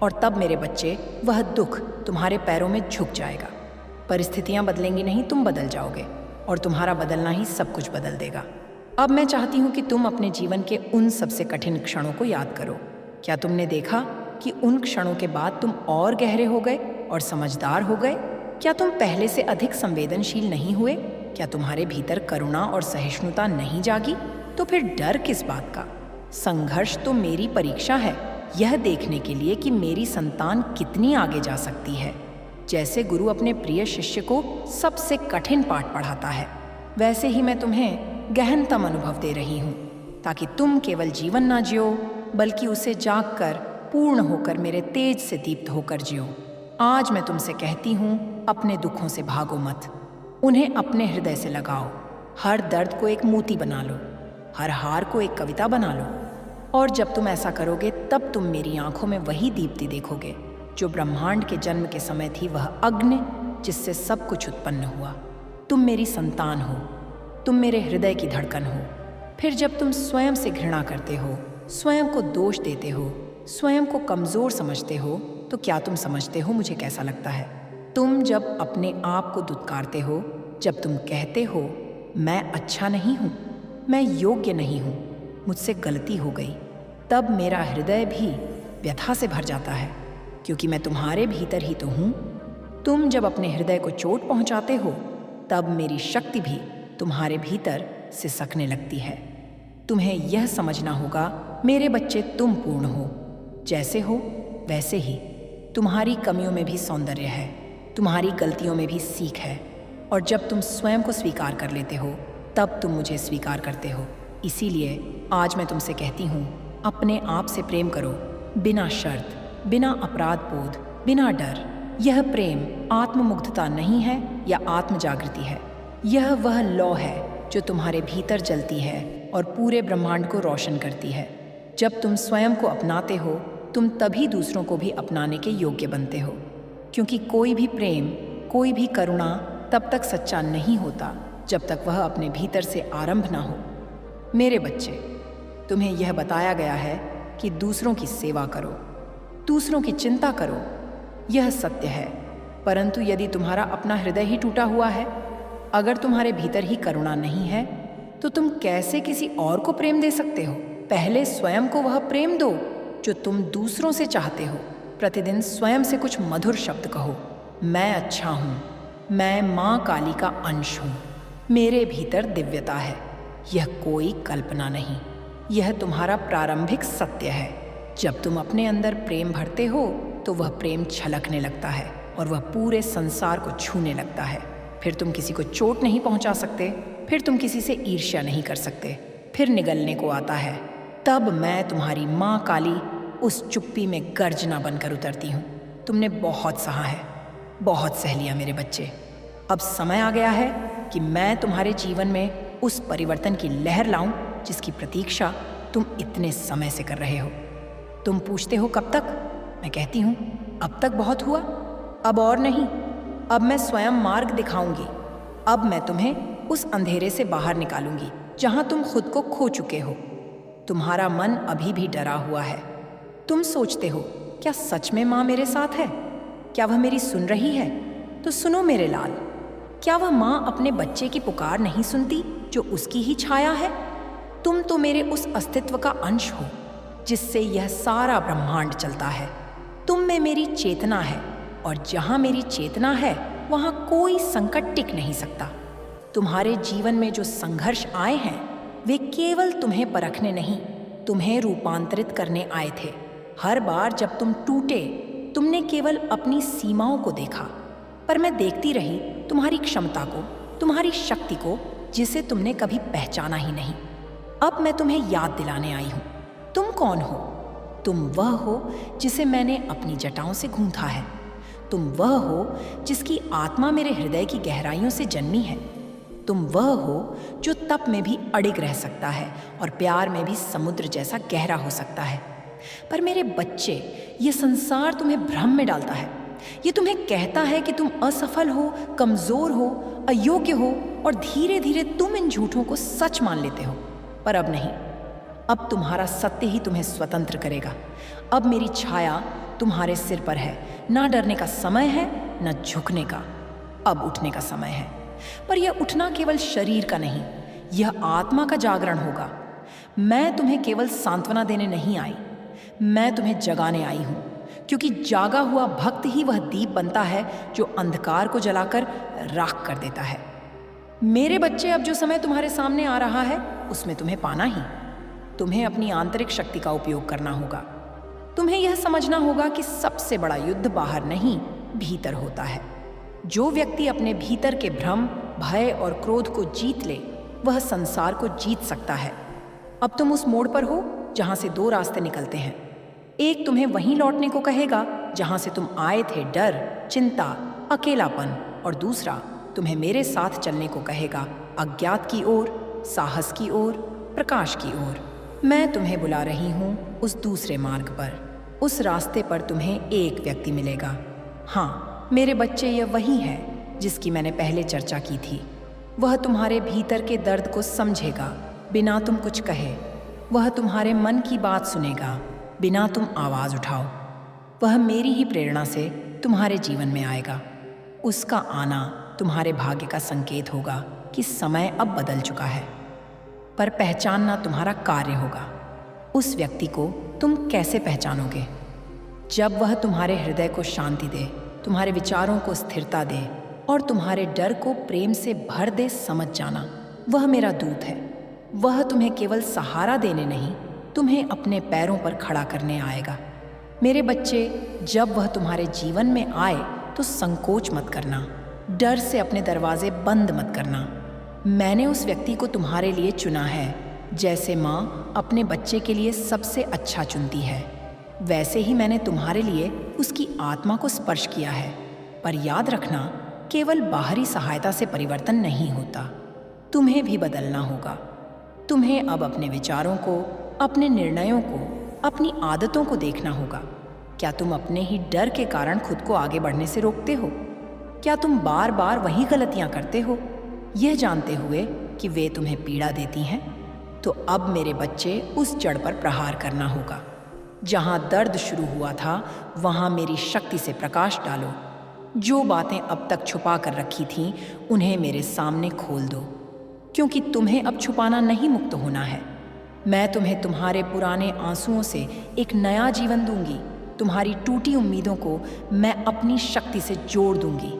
और तब मेरे बच्चे, वह दुख तुम्हारे पैरों में झुक जाएगा। परिस्थितियां बदलेंगी नहीं, तुम बदल जाओगे, और तुम्हारा बदलना ही सब कुछ बदल देगा। अब मैं चाहती हूँ कि तुम अपने जीवन के उन सबसे कठिन क्षणों को याद करो। क्या तुमने देखा कि उन क्षणों के बाद तुम और गहरे हो गए और समझदार हो गए? क्या तुम पहले से अधिक संवेदनशील नहीं हुए? क्या तुम्हारे भीतर करुणा और सहिष्णुता नहीं जागी? तो फिर डर किस बात का? संघर्ष तो मेरी परीक्षा है, यह देखने के लिए कि मेरी संतान कितनी आगे जा सकती है। जैसे गुरु अपने प्रिय शिष्य को सबसे कठिन पाठ पढ़ाता है, वैसे ही मैं तुम्हें गहनतम अनुभव दे रही हूँ, ताकि तुम केवल जीवन ना जियो, बल्कि उसे जागकर, पूर्ण होकर, मेरे तेज से दीप्त होकर जियो। आज मैं तुमसे कहती हूँ, अपने दुखों से भागो मत, उन्हें अपने हृदय से लगाओ। हर दर्द को एक मोती बना लो, हर हार को एक कविता बना लो। और जब तुम ऐसा करोगे, तब तुम मेरी आंखों में वही दीप्ति देखोगे जो ब्रह्मांड के जन्म के समय थी, वह अग्नि जिससे सब कुछ उत्पन्न हुआ। तुम मेरी संतान हो, तुम मेरे हृदय की धड़कन हो। फिर जब तुम स्वयं से घृणा करते हो, स्वयं को दोष देते हो, स्वयं को कमजोर समझते हो, तो क्या तुम समझते हो मुझे कैसा लगता है? तुम जब अपने आप को दुत्कारते हो, जब तुम कहते हो मैं अच्छा नहीं हूँ, मैं योग्य नहीं हूँ, मुझसे गलती हो गई, तब मेरा हृदय भी व्यथा से भर जाता है, क्योंकि मैं तुम्हारे भीतर ही तो हूँ। तुम जब अपने हृदय को चोट पहुँचाते हो, तब मेरी शक्ति भी तुम्हारे भीतर सिसकने लगती है। तुम्हें यह समझना होगा, मेरे बच्चे, तुम पूर्ण हो, जैसे हो वैसे ही। तुम्हारी कमियों में भी सौंदर्य है, तुम्हारी गलतियों में भी सीख है। और जब तुम स्वयं को स्वीकार कर लेते हो, तब तुम मुझे स्वीकार करते हो। इसीलिए आज मैं तुमसे कहती हूँ, अपने आप से प्रेम करो, बिना शर्त, बिना अपराध बोध, बिना डर। यह प्रेम आत्ममुग्धता नहीं है या आत्म जागृति है। यह वह लौ है जो तुम्हारे भीतर जलती है और पूरे ब्रह्मांड को रोशन करती है। जब तुम स्वयं को अपनाते हो, तुम तभी दूसरों को भी अपनाने के योग्य बनते हो, क्योंकि कोई भी प्रेम, कोई भी करुणा तब तक सच्चा नहीं होता जब तक वह अपने भीतर से आरंभ ना हो। मेरे बच्चे, तुम्हें यह बताया गया है कि दूसरों की सेवा करो, दूसरों की चिंता करो, यह सत्य है। परंतु यदि तुम्हारा अपना हृदय ही टूटा हुआ है, अगर तुम्हारे भीतर ही करुणा नहीं है, तो तुम कैसे किसी और को प्रेम दे सकते हो? पहले स्वयं को वह प्रेम दो जो तुम दूसरों से चाहते हो। प्रतिदिन स्वयं से कुछ मधुर शब्द कहो, मैं अच्छा हूँ, मैं माँ काली का अंश हूँ, मेरे भीतर दिव्यता है। यह कोई कल्पना नहीं, यह तुम्हारा प्रारंभिक सत्य है। जब तुम अपने अंदर प्रेम भरते हो, तो वह प्रेम छलकने लगता है और वह पूरे संसार को छूने लगता है। फिर तुम किसी को चोट नहीं पहुंचा सकते, फिर तुम किसी से ईर्ष्या नहीं कर सकते। फिर निगलने को आता है, तब मैं तुम्हारी माँ काली उस चुप्पी में गर्जना बनकर उतरती हूँ। तुमने बहुत सहा है, बहुत सह लिया मेरे बच्चे। अब समय आ गया है कि मैं तुम्हारे जीवन में उस परिवर्तन की लहर लाऊं जिसकी प्रतीक्षा तुम इतने समय से कर रहे हो। तुम पूछते हो कब तक? मैं कहती हूँ अब तक बहुत हुआ, अब और नहीं। अब मैं स्वयं मार्ग दिखाऊंगी। अब मैं तुम्हें उस अंधेरे से बाहर निकालूंगी जहाँ तुम खुद को खो चुके हो। तुम्हारा मन अभी भी डरा हुआ है। तुम सोचते हो क्या सच में माँ मेरे साथ है? क्या वह मेरी सुन रही है? तो सुनो मेरे लाल, क्या वह माँ अपने बच्चे की पुकार नहीं सुनती जो उसकी ही छाया है? तुम तो मेरे उस अस्तित्व का अंश हो जिससे यह सारा ब्रह्मांड चलता है। तुम में मेरी चेतना है और जहाँ मेरी चेतना है वहाँ कोई संकट टिक नहीं सकता। तुम्हारे जीवन में जो संघर्ष आए हैं वे केवल तुम्हें परखने नहीं, तुम्हें रूपांतरित करने आए थे। हर बार जब तुम टूटे तुमने केवल अपनी सीमाओं को देखा, पर मैं देखती रही तुम्हारी क्षमता को, तुम्हारी शक्ति को, जिसे तुमने कभी पहचाना ही नहीं। अब मैं तुम्हें याद दिलाने आई हूँ, तुम कौन हो? तुम वह हो जिसे मैंने अपनी जटाओं से गूंथा है। तुम वह हो जिसकी आत्मा मेरे हृदय की गहराइयों से जन्मी है। तुम वह हो जो तप में भी अडिग रह सकता है और प्यार में भी समुद्र जैसा गहरा हो सकता है। पर मेरे बच्चे, ये संसार तुम्हें भ्रम में डालता है। ये तुम्हें कहता है कि तुम असफल हो, कमजोर हो, अयोग्य हो, और धीरे धीरे तुम इन झूठों को सच मान लेते हो। पर अब नहीं, अब तुम्हारा सत्य ही तुम्हें स्वतंत्र करेगा। अब मेरी छाया तुम्हारे सिर पर है। ना डरने का समय है, न झुकने का। अब उठने का समय है। पर यह उठना केवल शरीर का नहीं, यह आत्मा का जागरण होगा। मैं तुम्हें केवल सांत्वना देने नहीं आई, मैं तुम्हें जगाने आई हूँ, क्योंकि जागा हुआ भक्त ही वह दीप बनता है जो अंधकार को जलाकर राख कर देता है। मेरे बच्चे, अब जो समय तुम्हारे सामने आ रहा है उसमें तुम्हें पाना ही, तुम्हें अपनी आंतरिक शक्ति का उपयोग करना होगा। तुम्हें यह समझना होगा कि सबसे बड़ा युद्ध बाहर नहीं, भीतर होता है। जो व्यक्ति अपने भीतर के भ्रम, भय और क्रोध को जीत ले, वह संसार को जीत सकता है। अब तुम उस मोड़ पर हो जहां से दो रास्ते निकलते हैं। एक तुम्हें वहीं लौटने को कहेगा जहां से तुम आए थे, डर, चिंता, अकेलापन, और दूसरा तुम्हें मेरे साथ चलने को कहेगा, अज्ञात की ओर, साहस की ओर, प्रकाश की ओर। मैं तुम्हें बुला रही हूँ उस दूसरे मार्ग पर। उस रास्ते पर तुम्हें एक व्यक्ति मिलेगा। हाँ मेरे बच्चे, यह वही है जिसकी मैंने पहले चर्चा की थी। वह तुम्हारे भीतर के दर्द को समझेगा बिना तुम कुछ कहे। वह तुम्हारे मन की बात सुनेगा बिना तुम आवाज़ उठाओ। वह मेरी ही प्रेरणा से तुम्हारे जीवन में आएगा। उसका आना तुम्हारे भाग्य का संकेत होगा कि समय अब बदल चुका है। पर पहचानना तुम्हारा कार्य होगा। उस व्यक्ति को तुम कैसे पहचानोगे? जब वह तुम्हारे हृदय को शांति दे, तुम्हारे विचारों को स्थिरता दे और तुम्हारे डर को प्रेम से भर दे। समझ जाना, वह मेरा दूत है। वह तुम्हें केवल सहारा देने नहीं, तुम्हें अपने पैरों पर खड़ा करने आएगा। मेरे बच्चे, जब वह तुम्हारे जीवन में आए तो संकोच मत करना, डर से अपने दरवाजे बंद मत करना। मैंने उस व्यक्ति को तुम्हारे लिए चुना है। जैसे माँ अपने बच्चे के लिए सबसे अच्छा चुनती है, वैसे ही मैंने तुम्हारे लिए उसकी आत्मा को स्पर्श किया है। पर याद रखना, केवल बाहरी सहायता से परिवर्तन नहीं होता, तुम्हें भी बदलना होगा। तुम्हें अब अपने विचारों को, अपने निर्णयों को, अपनी आदतों को देखना होगा। क्या तुम अपने ही डर के कारण खुद को आगे बढ़ने से रोकते हो? क्या तुम बार बार वही गलतियां करते हो, यह जानते हुए कि वे तुम्हें पीड़ा देती हैं? तो अब मेरे बच्चे, उस जड़ पर प्रहार करना होगा। जहां दर्द शुरू हुआ था वहां मेरी शक्ति से प्रकाश डालो। जो बातें अब तक छुपा कर रखी थीं उन्हें मेरे सामने खोल दो, क्योंकि तुम्हें अब छुपाना नहीं, मुक्त होना है। मैं तुम्हें तुम्हारे पुराने आंसुओं से एक नया जीवन दूंगी। तुम्हारी टूटी उम्मीदों को मैं अपनी शक्ति से जोड़ दूंगी।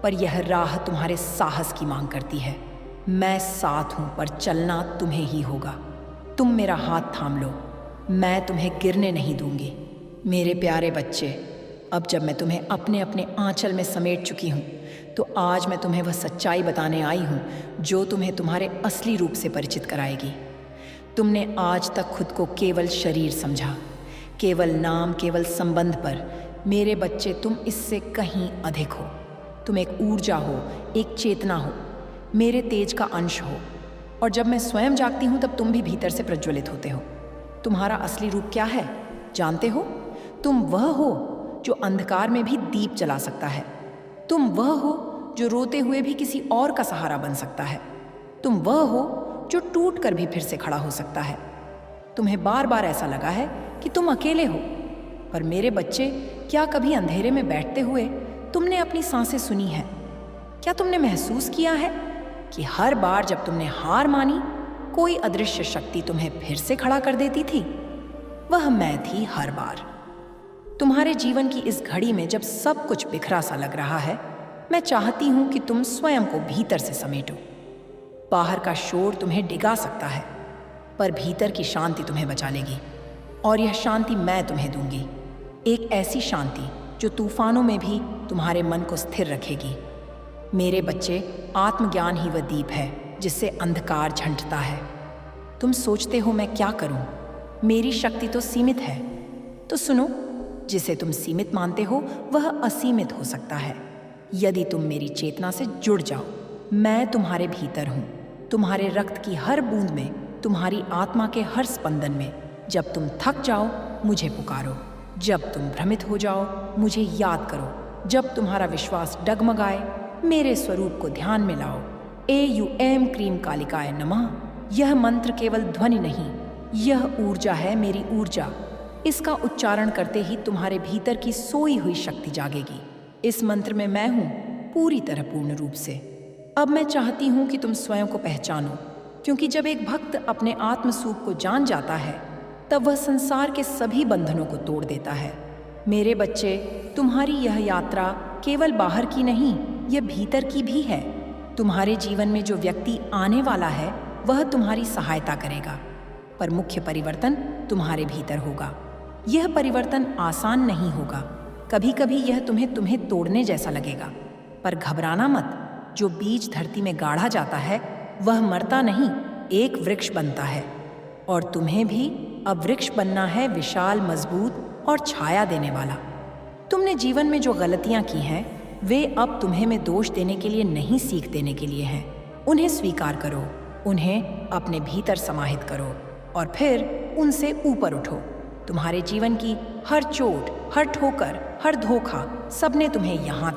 पर यह राह तुम्हारे साहस की मांग करती है। मैं साथ हूं, पर चलना तुम्हें ही होगा। तुम मेरा हाथ थाम लो, मैं तुम्हें गिरने नहीं दूंगी। मेरे प्यारे बच्चे, अब जब मैं तुम्हें अपने अपने आंचल में समेट चुकी हूँ, तो आज मैं तुम्हें वह सच्चाई बताने आई हूँ जो तुम्हें तुम्हारे असली रूप से परिचित कराएगी। तुमने आज तक खुद को केवल शरीर समझा, केवल नाम, केवल संबंध पर। मेरे बच्चे, तुम इससे कहीं अधिक हो। तुम एक ऊर्जा हो, एक चेतना हो, मेरे तेज का अंश हो। और जब मैं स्वयं जागती हूँ तब तुम भी भीतर से प्रज्वलित होते हो। तुम्हारा असली रूप क्या है जानते हो? तुम वह हो जो अंधकार में भी दीप जला सकता है। तुम वह हो जो रोते हुए भी किसी और का सहारा बन सकता है। तुम वह हो जो टूट कर भी फिर से खड़ा हो सकता है। तुम्हें बार बार ऐसा लगा है कि तुम अकेले हो, पर मेरे बच्चे, क्या कभी अंधेरे में बैठते हुए तुमने अपनी सांसें सुनी है? क्या तुमने महसूस किया है कि हर बार जब तुमने हार मानी, कोई अदृश्य शक्ति तुम्हें फिर से खड़ा कर देती थी? वह मैं थी हर बार। तुम्हारे जीवन की इस घड़ी में जब सब कुछ बिखरा सा लग रहा है, मैं चाहती हूं कि तुम स्वयं को भीतर से समेटो। बाहर का शोर तुम्हें डिगा सकता है, पर भीतर की शांति तुम्हें बचा लेगी। और यह शांति मैं तुम्हें दूंगी, एक ऐसी शांति जो तूफानों में भी तुम्हारे मन को स्थिर रखेगी। मेरे बच्चे, आत्मज्ञान ही वह दीप है जिससे अंधकार झंझता है। तुम सोचते हो मैं क्या करूं? मेरी शक्ति तो सीमित है। तो सुनो, जिसे तुम सीमित मानते हो वह असीमित हो सकता है यदि तुम मेरी चेतना से जुड़ जाओ। मैं तुम्हारे भीतर हूँ, तुम्हारे रक्त की हर बूंद में, तुम्हारी आत्मा के हर स्पंदन में। जब तुम थक जाओ, मुझे पुकारो। जब तुम भ्रमित हो जाओ, मुझे याद करो। जब तुम्हारा विश्वास डगमगाए, मेरे स्वरूप को ध्यान में लाओ। AUM क्रीम कालिकाय नमः। यह मंत्र केवल ध्वनि नहीं, यह ऊर्जा है, मेरी ऊर्जा। इसका उच्चारण करते ही तुम्हारे भीतर की सोई हुई शक्ति जागेगी। इस मंत्र में मैं हूँ पूरी तरह, पूर्ण रूप से। अब मैं चाहती हूँ कि तुम स्वयं को पहचानो, क्योंकि जब एक भक्त अपने आत्मस्वरूप को जान जाता है, तब वह संसार के सभी बंधनों को तोड़ देता है। मेरे बच्चे, तुम्हारी यह यात्रा केवल बाहर की नहीं, यह भीतर की भी है। तुम्हारे जीवन में जो व्यक्ति आने वाला है, वह तुम्हारी सहायता करेगा, पर मुख्य परिवर्तन तुम्हारे भीतर होगा। यह परिवर्तन आसान नहीं होगा। कभी कभी यह तुम्हें तोड़ने जैसा लगेगा, पर घबराना मत। जो बीज धरती में गाढ़ा जाता है, वह मरता नहीं, एक वृक्ष बनता है। और तुम्हें भी अब वृक्ष बनना है, विशाल, मजबूत और छाया देने वाला। तुमने जीवन में जो गलतियां की हैं, वे अब तुम्हें में दोष देने के लिए नहीं, सीख देने के लिए हैं। उन्हें स्वीकार करो, उन्हें अपने भीतर समाहित करो और फिर उनसे ऊपर उठो। तुम्हारे जीवन की हर चोट, हर ठोकर, हर धोखा, सबने तुम्हें यहाँ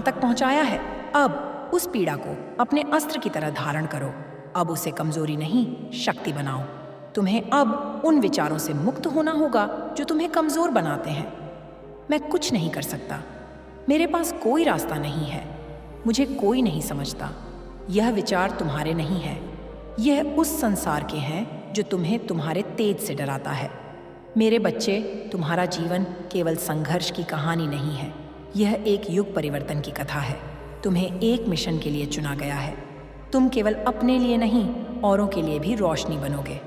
तक पहुँचाया है। अब उस पीड़ा को अपने अस्त्र की तरह धारण करो। अब उसे कमजोरी नहीं, शक्ति बनाओ। तुम्हें अब उन विचारों से मुक्त होना होगा जो तुम्हें कमजोर बनाते हैं। मैं कुछ नहीं कर सकता, मेरे पास कोई रास्ता नहीं है, मुझे कोई नहीं समझता। यह विचार तुम्हारे नहीं है, यह उस संसार के हैं जो तुम्हें तुम्हारे तेज से डराता है। मेरे बच्चे, तुम्हारा जीवन केवल संघर्ष की कहानी नहीं है, यह एक युग परिवर्तन की कथा है। तुम्हें एक मिशन के लिए चुना गया है। तुम केवल अपने लिए नहीं, औरों के लिए भी रोशनी बनोगे।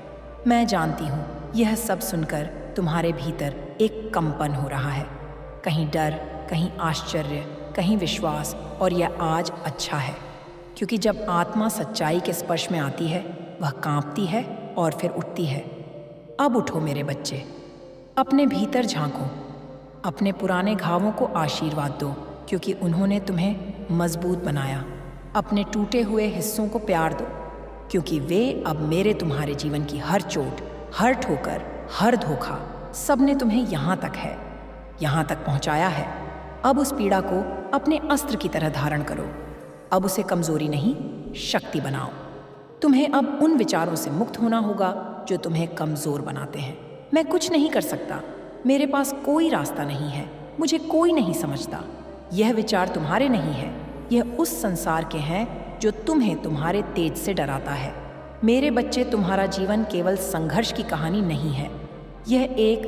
मैं जानती हूँ, यह सब सुनकर तुम्हारे भीतर एक कंपन हो रहा है, कहीं डर, कहीं आश्चर्य, कहीं विश्वास। और यह आज अच्छा है, क्योंकि जब आत्मा सच्चाई के स्पर्श में आती है, वह कांपती है और फिर उठती है। अब उठो मेरे बच्चे, अपने भीतर झांको, अपने पुराने घावों को आशीर्वाद दो, क्योंकि उन्होंने तुम्हें मजबूत बनाया। अपने टूटे हुए हिस्सों को प्यार दो, क्योंकि वे अब मेरे तुम्हारे जीवन की हर चोट, हर ठोकर, हर धोखा, सब ने तुम्हें यहाँ तक पहुँचाया है। अब उस पीड़ा को अपने अस्त्र की तरह धारण करो। अब उसे कमजोरी नहीं, शक्ति बनाओ। तुम्हें अब उन विचारों से मुक्त होना होगा जो तुम्हें कमजोर बनाते हैं। मैं कुछ नहीं कर सकता, मेरे पास कोई रास्ता नहीं है, मुझे कोई नहीं समझता। यह विचार तुम्हारे नहीं है, यह उस संसार के हैं जो तुम्हें तुम्हारे तेज से डराता है। मेरे बच्चे, तुम्हारा जीवन केवल संघर्ष की कहानी नहीं है, यह एक